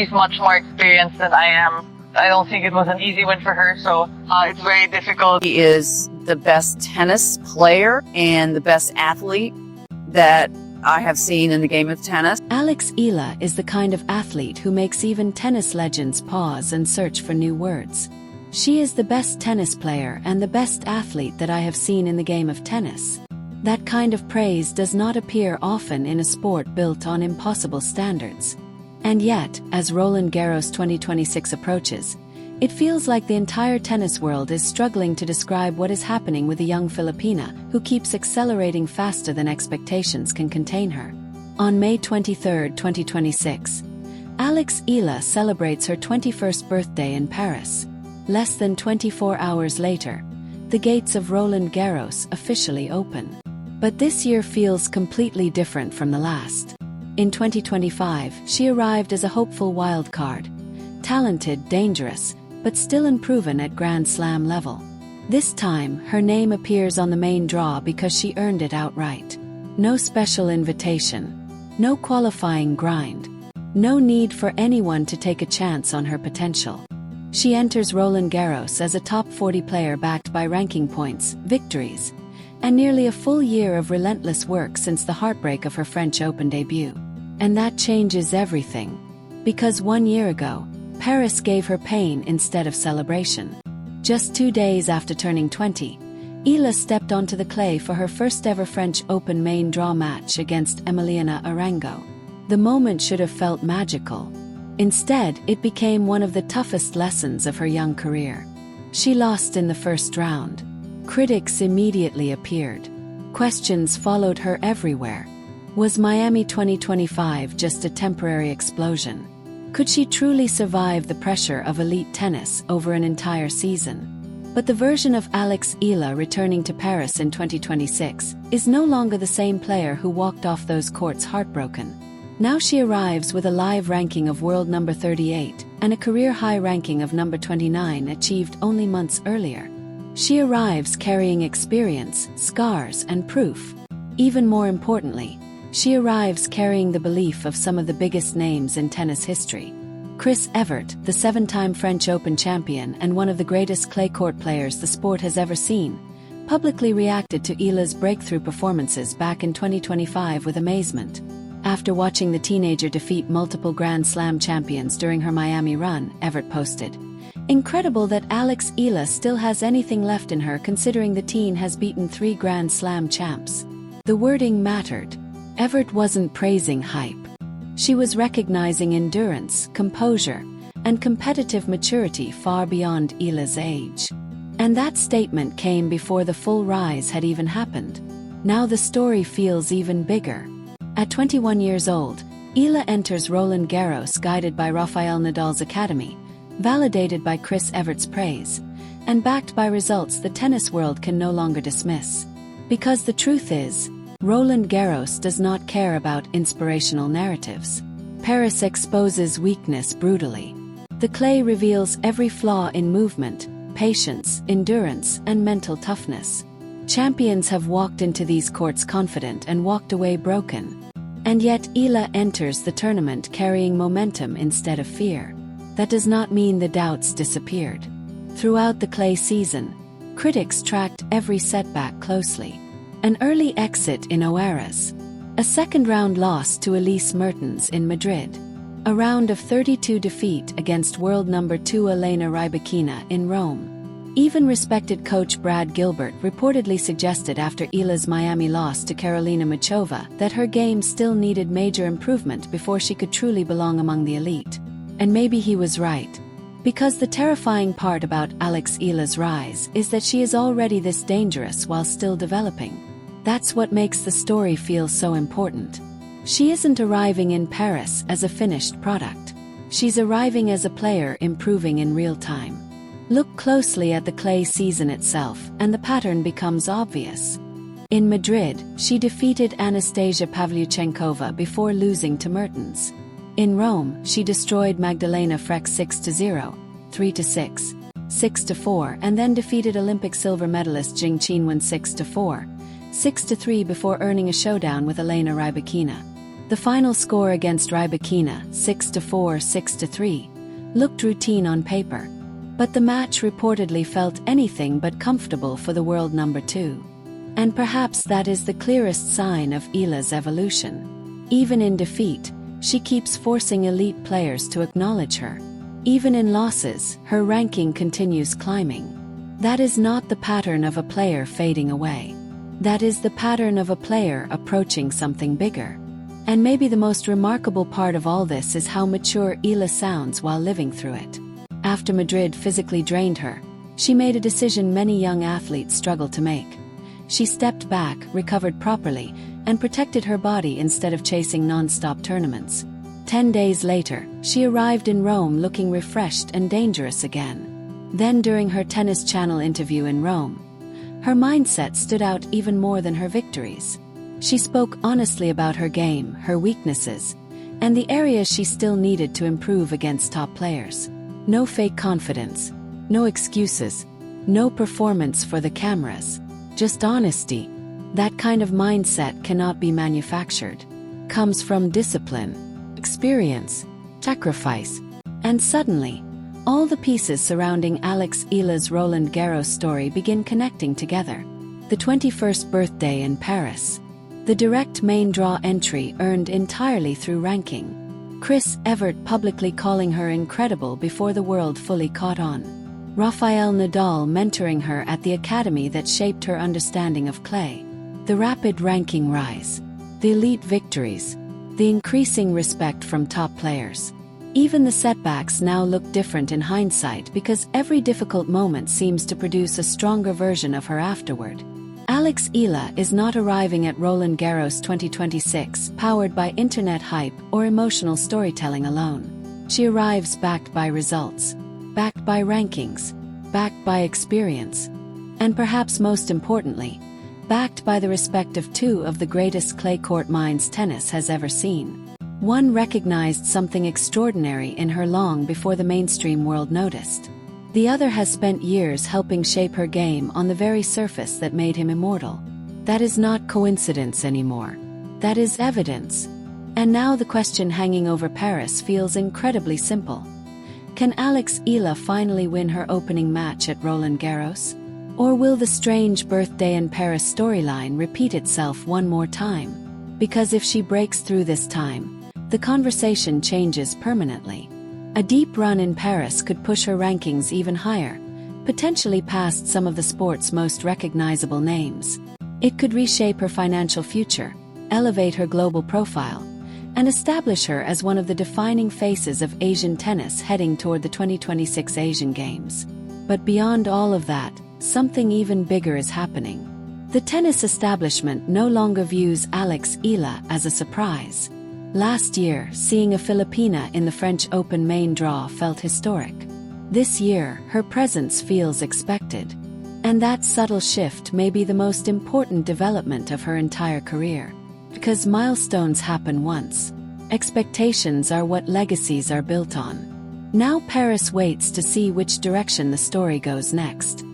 She's much more experienced than I am. I don't think it was an easy win for her, so it's very difficult. She is the best tennis player and the best athlete that I have seen in the game of tennis. Alex Eala is the kind of athlete who makes even tennis legends pause and search for new words. She is the best tennis player and the best athlete that I have seen in the game of tennis. That kind of praise does not appear often in a sport built on impossible standards. And yet, as Roland Garros 2026 approaches, it feels like the entire tennis world is struggling to describe what is happening with a young Filipina who keeps accelerating faster than expectations can contain her. On May 23, 2026, Alex Eala celebrates her 21st birthday in Paris. Less than 24 hours later, the gates of Roland Garros officially open. But this year feels completely different from the last. In 2025, she arrived as a hopeful wild card. Talented, dangerous, but still unproven at Grand Slam level. This time, her name appears on the main draw because she earned it outright. No special invitation. No qualifying grind. No need for anyone to take a chance on her potential. She enters Roland Garros as a top 40 player backed by ranking points, victories, and nearly a full year of relentless work since the heartbreak of her French Open debut. And that changes everything. Because 1 year ago, Paris gave her pain instead of celebration. Just 2 days after turning 20, Eala stepped onto the clay for her first ever French Open main draw match against Emiliana Arango. The moment should have felt magical. Instead, it became one of the toughest lessons of her young career. She lost in the first round. Critics immediately appeared. Questions followed her everywhere. Was Miami 2025 just a temporary explosion? Could she truly survive the pressure of elite tennis over an entire season? But the version of Alex Eala returning to Paris in 2026 is no longer the same player who walked off those courts heartbroken. Now she arrives with a live ranking of world number 38 and a career-high ranking of number 29 achieved only months earlier. She arrives carrying experience, scars, and proof. Even more importantly, she arrives carrying the belief of some of the biggest names in tennis history. Chris Evert, the 7-time French Open champion and one of the greatest clay court players the sport has ever seen, publicly reacted to Eala's breakthrough performances back in 2025 with amazement. After watching the teenager defeat multiple Grand Slam champions during her Miami run, Evert posted, "Incredible that Alex Eala still has anything left in her considering the teen has beaten 3 Grand Slam champs." The wording mattered. Evert wasn't praising hype. She was recognizing endurance, composure, and competitive maturity far beyond Eala's age. And that statement came before the full rise had even happened. Now the story feels even bigger. At 21 years old, Eala enters Roland Garros guided by Rafael Nadal's academy, validated by Chris Evert's praise, and backed by results the tennis world can no longer dismiss. Because the truth is, Roland Garros does not care about inspirational narratives. Paris exposes weakness brutally. The clay reveals every flaw in movement, patience, endurance, and mental toughness. Champions have walked into these courts confident and walked away broken. And yet Eala enters the tournament carrying momentum instead of fear. That does not mean the doubts disappeared. Throughout the clay season, critics tracked every setback closely. An early exit in Oaras. A second-round loss to Elise Mertens in Madrid. A round of 32 defeat against world number 2 Elena Rybakina in Rome. Even respected coach Brad Gilbert reportedly suggested after Eala's Miami loss to Karolina Muchova that her game still needed major improvement before she could truly belong among the elite. And maybe he was right. Because the terrifying part about Alex Eala's rise is that she is already this dangerous while still developing. That's what makes the story feel so important. She isn't arriving in Paris as a finished product. She's arriving as a player improving in real time. Look closely at the clay season itself, and the pattern becomes obvious. In Madrid, she defeated Anastasia Pavlyuchenkova before losing to Mertens. In Rome, she destroyed Magdalena Frech 6-0, 3-6, 6-4, and then defeated Olympic silver medalist Jing Qinwen 6-4, 6-3 before earning a showdown with Elena Rybakina. The final score against Rybakina, 6-4, 6-3, looked routine on paper, but the match reportedly felt anything but comfortable for the world number 2. And perhaps that is the clearest sign of Eala's evolution. Even in defeat, she keeps forcing elite players to acknowledge her. Even in losses, her ranking continues climbing. That is not the pattern of a player fading away. That is the pattern of a player approaching something bigger. And maybe the most remarkable part of all this is how mature Eala sounds while living through it. After Madrid physically drained her, she made a decision many young athletes struggle to make. She stepped back, recovered properly, and protected her body instead of chasing non-stop tournaments. 10 days later, she arrived in Rome looking refreshed and dangerous again. Then during her Tennis Channel interview in Rome, her mindset stood out even more than her victories. She spoke honestly about her game, her weaknesses, and the areas she still needed to improve against top players. No fake confidence, no excuses, no performance for the cameras, just honesty. That kind of mindset cannot be manufactured. Comes from discipline, experience, sacrifice, and suddenly, all the pieces surrounding Alex Eala's Roland Garros story begin connecting together. The 21st birthday in Paris. The direct main draw entry earned entirely through ranking. Chris Evert publicly calling her incredible before the world fully caught on. Rafael Nadal mentoring her at the academy that shaped her understanding of clay. The rapid ranking rise. The elite victories. The increasing respect from top players. Even the setbacks now look different in hindsight because every difficult moment seems to produce a stronger version of her afterward. Alex Eala is not arriving at Roland Garros 2026 powered by internet hype or emotional storytelling alone. She arrives backed by results, backed by rankings, backed by experience, and perhaps most importantly, backed by the respect of 2 of the greatest clay court minds tennis has ever seen. One recognized something extraordinary in her long before the mainstream world noticed. The other has spent years helping shape her game on the very surface that made him immortal. That is not coincidence anymore. That is evidence. And now the question hanging over Paris feels incredibly simple. Can Alex Eala finally win her opening match at Roland Garros? Or will the strange birthday in Paris storyline repeat itself one more time? Because if she breaks through this time, the conversation changes permanently. A deep run in Paris could push her rankings even higher, potentially past some of the sport's most recognizable names. It could reshape her financial future, elevate her global profile, and establish her as one of the defining faces of Asian tennis heading toward the 2026 Asian Games. But beyond all of that, something even bigger is happening. The tennis establishment no longer views Alex Eala as a surprise. Last year, seeing a Filipina in the French Open main draw felt historic. This year, her presence feels expected. And that subtle shift may be the most important development of her entire career. Because milestones happen once. Expectations are what legacies are built on. Now Paris waits to see which direction the story goes next.